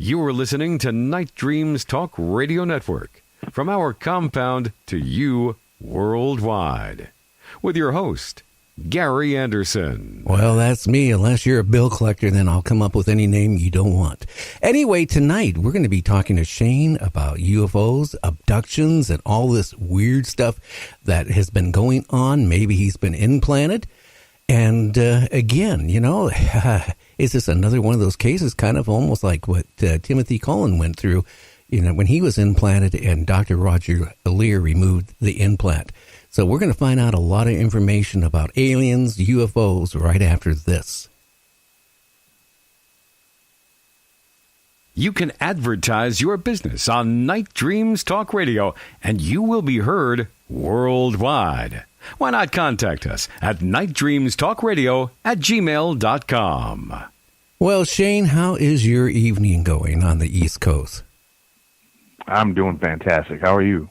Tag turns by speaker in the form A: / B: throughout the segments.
A: You are listening to Night Dreams Talk Radio Network, from our compound to you worldwide, with your host, Gary Anderson.
B: Well, that's me. Unless you're a bill collector, then I'll come up with any name you don't want. Anyway, tonight we're going to be talking to Shane about UFOs, abductions, and all this weird stuff that has been going on. Maybe he's been implanted. And again, you know, is this another one of those cases, kind of almost like what Timothy Cullen went through, you know, when he was implanted and Dr. Roger Lear removed the implant. So we're going to find out a lot of information about aliens, UFOs, right after this.
A: You can advertise your business on Night Dreams Talk Radio, and you will be heard worldwide. Why not contact us at nightdreamstalkradio@gmail.com.
B: Well, Shane, how is your evening going on the East Coast?
C: I'm doing fantastic. How are you?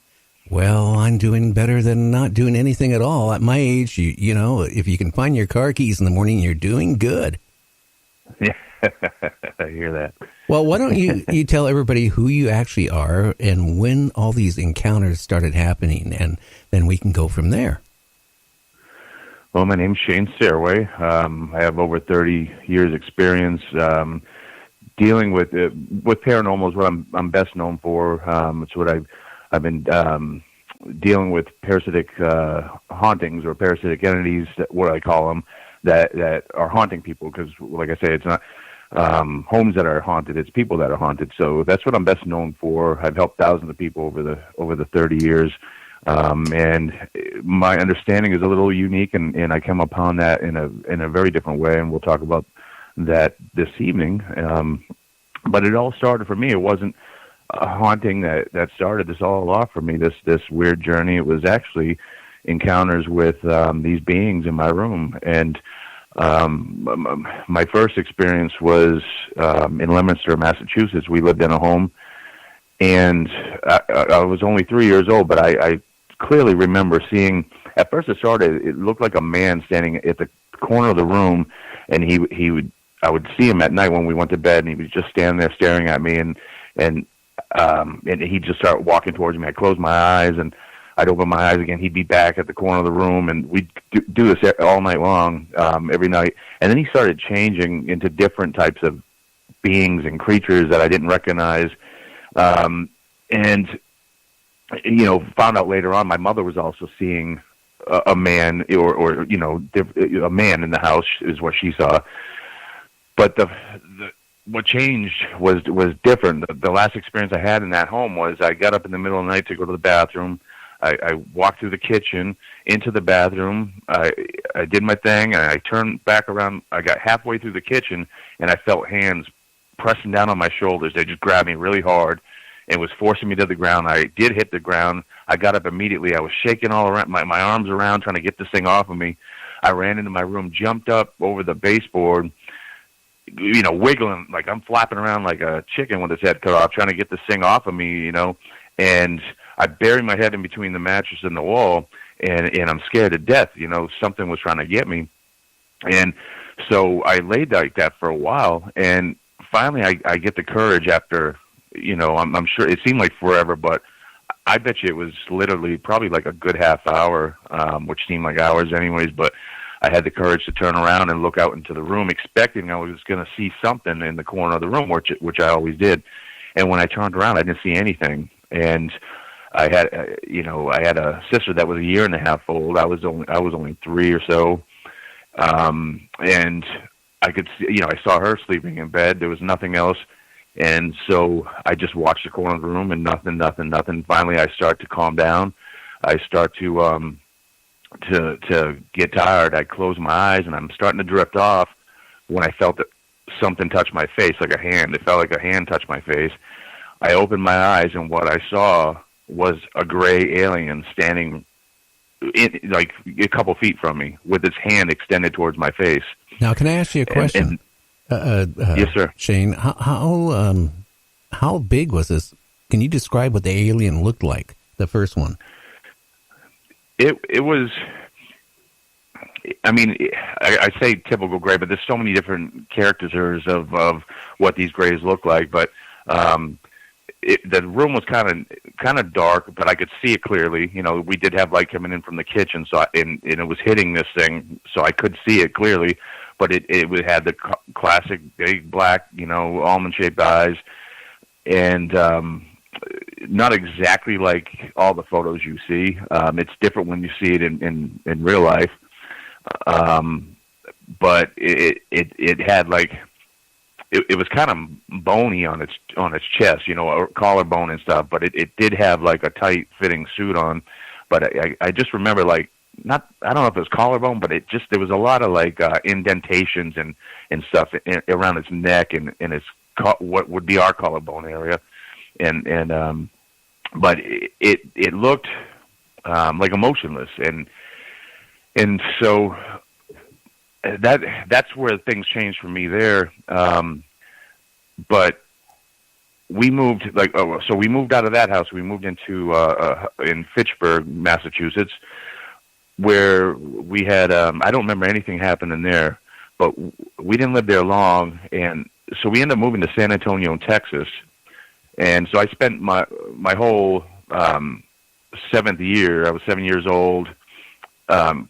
B: Well, I'm doing better than not doing anything at all. At my age, you know, if you can find your car keys in the morning, you're doing good.
C: Yeah, I hear that.
B: Well, why don't you tell everybody who you actually are and when all these encounters started happening, and then we can go from there.
C: Well, my name's Shane Sirois. I have over 30 years experience dealing with paranormal is what I'm best known for. It's what I've been dealing with parasitic hauntings or parasitic entities, what I call them, that are haunting people. Because, like I say, it's not homes that are haunted; it's people that are haunted. So that's what I'm best known for. I've helped thousands of people over the 30 years. And my understanding is a little unique, and I come upon that in a very different way, and we'll talk about that this evening. But it all started for me. It wasn't a haunting that started this all off for me, this weird journey. It was actually encounters with these beings in my room. And my first experience was in Leominster, Massachusetts. We lived in a home, and I was only 3 years old, but I clearly remember seeing, at first it looked like a man standing at the corner of the room, and I would see him at night when we went to bed, and he was just standing there staring at me, and he'd just start walking towards me. I'd close my eyes, and I'd open my eyes again. He'd be back at the corner of the room, and we'd do this all night long, every night. And then he started changing into different types of beings and creatures that I didn't recognize, and you know, found out later on my mother was also seeing a man, or you know, a man in the house is what she saw. But what changed was different. The last experience I had in that home was I got up in the middle of the night to go to the bathroom. I walked through the kitchen into the bathroom. I did my thing, and I turned back around. I got halfway through the kitchen, and I felt hands pressing down on my shoulders. They just grabbed me really hard and was forcing me to the ground. I did hit the ground. I got up immediately. I was shaking all around, my arms around, trying to get this thing off of me. I ran into my room, jumped up over the baseboard, you know, wiggling, like I'm flapping around like a chicken with its head cut off, trying to get this thing off of me, you know, and I buried my head in between the mattress and the wall, and I'm scared to death, you know, something was trying to get me. And so I laid like that for a while, and finally I get the courage after, you know, I'm sure it seemed like forever, but I bet you it was literally probably like a good half hour, which seemed like hours anyways, but I had the courage to turn around and look out into the room, expecting I was going to see something in the corner of the room, which I always did. And when I turned around, I didn't see anything. And I had a sister that was a year and a half old. I was only 3 or so. And I could see, you know, I saw her sleeping in bed. There was nothing else. And so I just watched the corner of the room, and nothing. Finally, I start to calm down. I start to get tired. I close my eyes, and I'm starting to drift off when I felt that something touched my face, like a hand. It felt like a hand touched my face. I opened my eyes, and what I saw was a gray alien standing like a couple feet from me with its hand extended towards my face.
B: Now, can I ask you a question?
C: Yes, sir.
B: Shane, how big was this? Can you describe what the alien looked like, the first one?
C: It was, I mean, I say typical gray, but there's so many different caricatures of what these grays look like. But The room was kind of dark, but I could see it clearly. You know, we did have light coming in from the kitchen, so and it was hitting this thing, so I could see it clearly. But it had the classic big black, you know, almond-shaped eyes, and not exactly like all the photos you see. It's different when you see it in real life. But it had like. It was kind of bony on its chest, you know, or collarbone and stuff, but it did have like a tight fitting suit on. But I just remember like I don't know if it was collarbone, but there was a lot of like indentations and stuff around its neck and its what would be our collarbone area, but it looked like emotionless and so. That's where things changed for me there. But we moved we moved out of that house. We moved into in Fitchburg, Massachusetts, where we had I don't remember anything happening there, but we didn't live there long, and so we ended up moving to San Antonio, Texas. And so I spent my whole 7th year. I was 7 years old.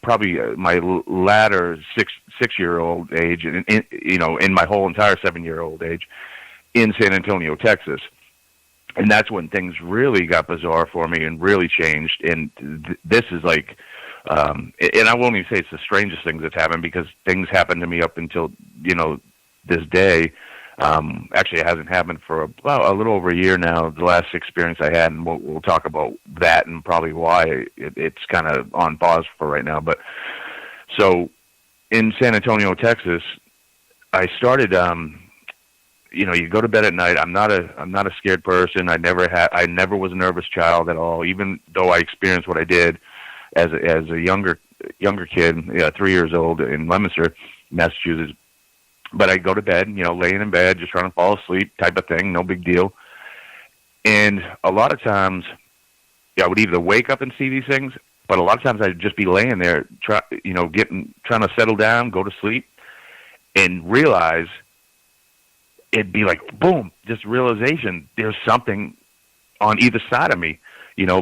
C: Probably my latter six-year-old age, and you know, in my whole entire 7-year-old age, in San Antonio, Texas, and that's when things really got bizarre for me and really changed. And this is like, and I won't even say it's the strangest things that's happened because things happened to me up until this day. Actually, it hasn't happened for a little over a year now. The last experience I had, and we'll talk about that and probably why it's kind of on pause for right now. But so in San Antonio, Texas, I started. You go to bed at night. I'm not a scared person. I never was a nervous child at all. Even though I experienced what I did as a younger kid, 3 years old in Leominster, Massachusetts. But I go to bed, laying in bed, just trying to fall asleep type of thing, no big deal. And a lot of times, I would either wake up and see these things, but a lot of times I'd just be laying there, trying to settle down, go to sleep, and realize it'd be like, boom, just realization, there's something on either side of me,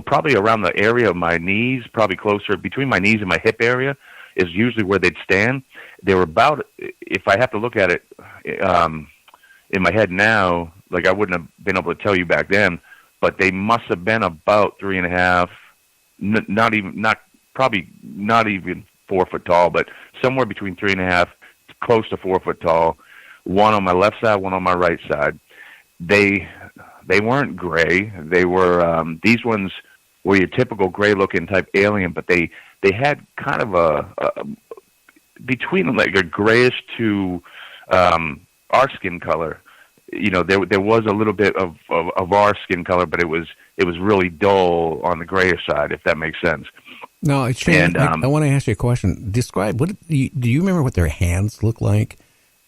C: probably around the area of my knees, probably closer between my knees and my hip area is usually where they'd stand. They were about, if I have to look at it in my head now, like I wouldn't have been able to tell you back then, but they must have been about 3.5, probably not even 4 foot tall, but somewhere between 3.5, close to 4 foot tall. One on my left side, one on my right side. They weren't gray. They were these ones were your typical gray-looking type alien, but they had kind of a between like a grayish to our skin color. There was a little bit of our skin color, but it was really dull on the grayish side, if that makes sense.
B: No, Shane, I want to ask you a question. Describe do you remember what their hands look like?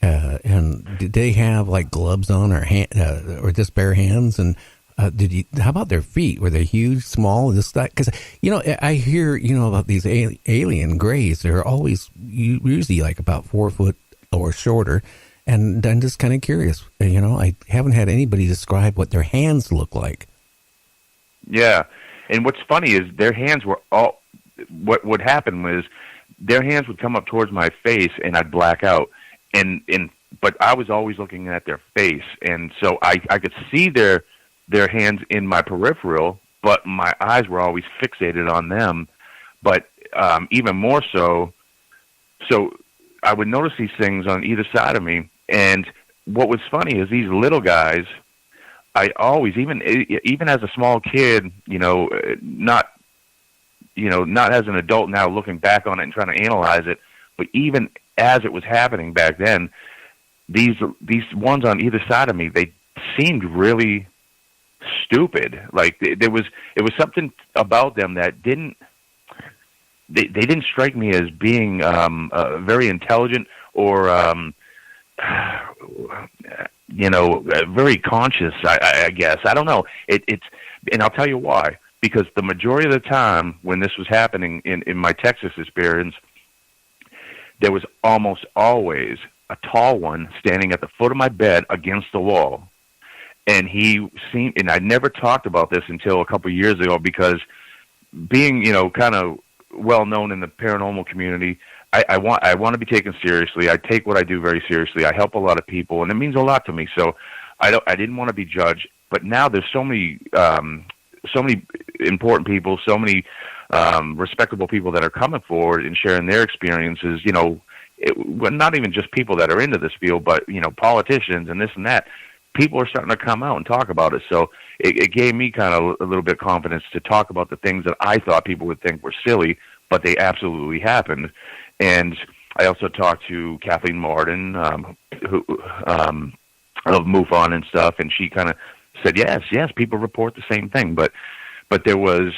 B: And did they have like gloves on or just bare hands? And how about their feet? Were they huge, small? Because I hear about these alien grays. They're always usually like about 4 foot or shorter, and I'm just kind of curious. I haven't had anybody describe what their hands look like.
C: Yeah, and what's funny is their hands were all. What would happen was their hands would come up towards my face, and I'd black out. But I was always looking at their face, and so I could see their hands in my peripheral, but my eyes were always fixated on them. But even more so I would notice these things on either side of me. And what was funny is these little guys, I always, even as a small kid, not as an adult now looking back on it and trying to analyze it, but even as it was happening back then, these ones on either side of me, they seemed really stupid. Like it was something about them that didn't strike me as being very intelligent or very conscious. I guess I don't know. And I'll tell you why. Because the majority of the time when this was happening in my Texas experience, there was almost always a tall one standing at the foot of my bed against the wall. and he seemed, and I never talked about this until a couple of years ago, because being, kind of well known in the paranormal community, I want to be taken seriously. I take what I do very seriously. I help a lot of people, and it means a lot to me. So I didn't want to be judged. But now there's so many important people, so many respectable people that are coming forward and sharing their experiences. Not even just people that are into this field, but politicians and this and that. People are starting to come out and talk about it. So it gave me kind of a little bit of confidence to talk about the things that I thought people would think were silly, but they absolutely happened. And I also talked to Kathleen Martin, who of MUFON and stuff, and she kind of said, yes, people report the same thing. But there was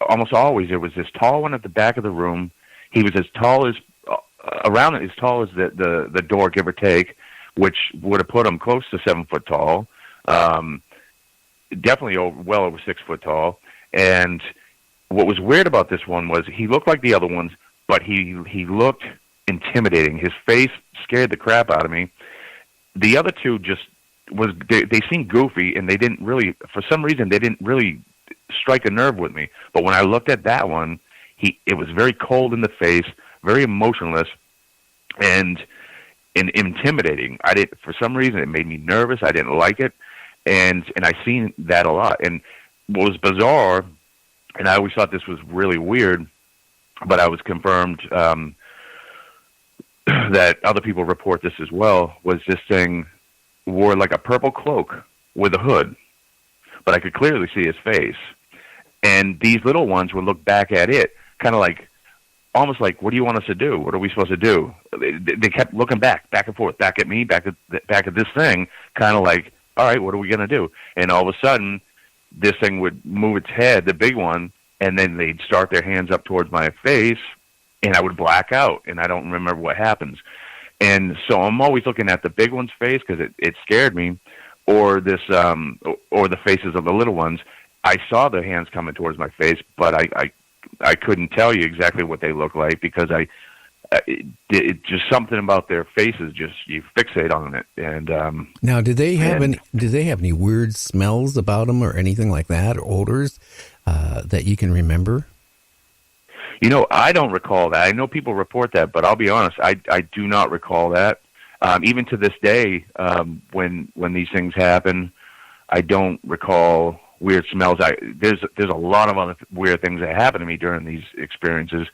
C: almost always there was this tall one at the back of the room. He was as tall as as tall as the door, give or take, which would have put him close to 7 foot tall. Definitely well over 6 foot tall. And what was weird about this one was he looked like the other ones, but he looked intimidating. His face scared the crap out of me. The other two just they seemed goofy, and they didn't really, for some reason, they didn't really strike a nerve with me. But when I looked at that one, it was very cold in the face, very emotionless, and intimidating. For some reason, it made me nervous. I didn't like it, and I seen that a lot. And what was bizarre, and I always thought this was really weird, but I was confirmed that other people report this as well, was this thing wore like a purple cloak with a hood, but I could clearly see his face. And these little ones would look back at it, kind of like, almost like, what do you want us to do? What are we supposed to do? They kept looking back and forth, back at me, back at this thing, kind of like, all right, what are we going to do? And all of a sudden, this thing would move its head, the big one, and then they'd start their hands up towards my face, and I would black out, and I don't remember what happens. And so I'm always looking at the big one's face because it scared me, or this, or the faces of the little ones. I saw their hands coming towards my face, but I couldn't tell you exactly what they look like, because it just something about their faces, just you fixate on it. And
B: now, did they have any weird smells about them or anything like that, or odors that you can remember?
C: I don't recall that. I know people report that, but I'll be honest, I do not recall that. Even to this day, when these things happen, I don't recall weird smells. There's a lot of other weird things that happen to me during these experiences,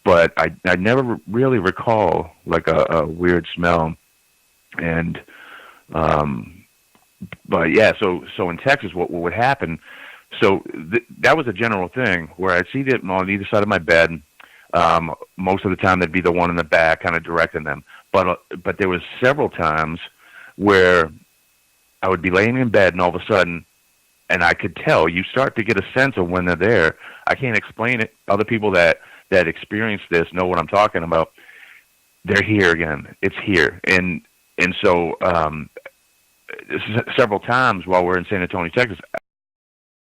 C: but I never really recall like a weird smell. And but yeah, so in Texas, what would happen? So that was a general thing where I'd see them on either side of my bed. Most of the time, there'd be the one in the back, kind of directing them. But there was several times where I would be laying in bed, and all of a sudden, and I could tell, you start to get a sense of when they're there. I can't explain it. Other people that experience this know what I'm talking about. They're here again. It's here. And so several times while we're in San Antonio, Texas,